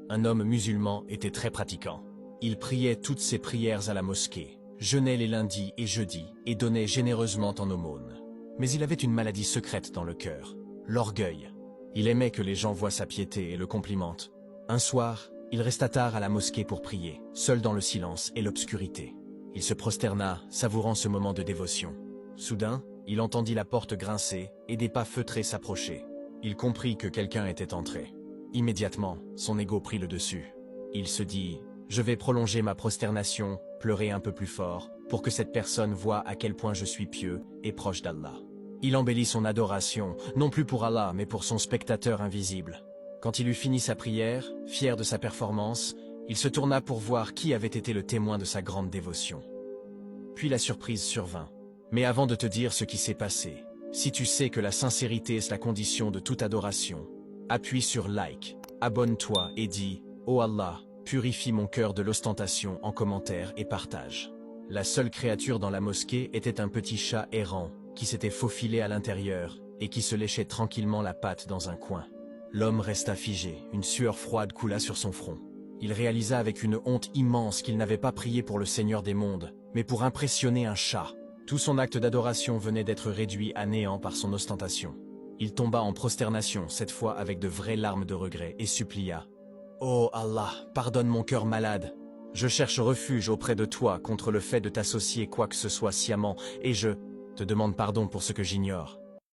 un homme musulman, était très pratiquant. Il priait toutes ses prières à la mosquée, jeûnait les lundis et jeudis et donnait généreusement en aumône. Mais il avait une maladie secrète dans le cœur, l'orgueil. Il aimait que les gens voient sa piété et le complimentent. Un soir, il resta tard à la mosquée pour prier, seul dans le silence et l'obscurité. Il se prosterna, savourant ce moment de dévotion. Soudain, il entendit la porte grincer et des pas feutrés s'approcher. Il comprit que quelqu'un était entré. Immédiatement, son ego prit le dessus. Il se dit « Je vais prolonger ma prosternation, pleurer un peu plus fort, pour que cette personne voie à quel point je suis pieux et proche d'Allah. » Il embellit son adoration, non plus pour Allah, mais pour son spectateur invisible. Quand il eut fini sa prière, fier de sa performance, il se tourna pour voir qui avait été le témoin de sa grande dévotion. Puis la surprise survint. Mais avant de te dire ce qui s'est passé, si tu sais que la sincérité est la condition de toute adoration, appuie sur like, abonne-toi et dis « Oh Allah, purifie mon cœur de l'ostentation » en commentaire et partage. La seule créature dans la mosquée était un petit chat errant qui s'était faufilé à l'intérieur et qui se léchait tranquillement la patte dans un coin. L'homme resta figé, une sueur froide coula sur son front. Il réalisa avec une honte immense qu'il n'avait pas prié pour le Seigneur des mondes, mais pour impressionner un chat. Tout son acte d'adoration venait d'être réduit à néant par son ostentation. Il tomba en prosternation, cette fois avec de vraies larmes de regret, et supplia « Oh Allah, pardonne mon cœur malade. Je cherche refuge auprès de toi contre le fait de t'associer quoi que ce soit sciemment, et je te demande pardon pour ce que j'ignore.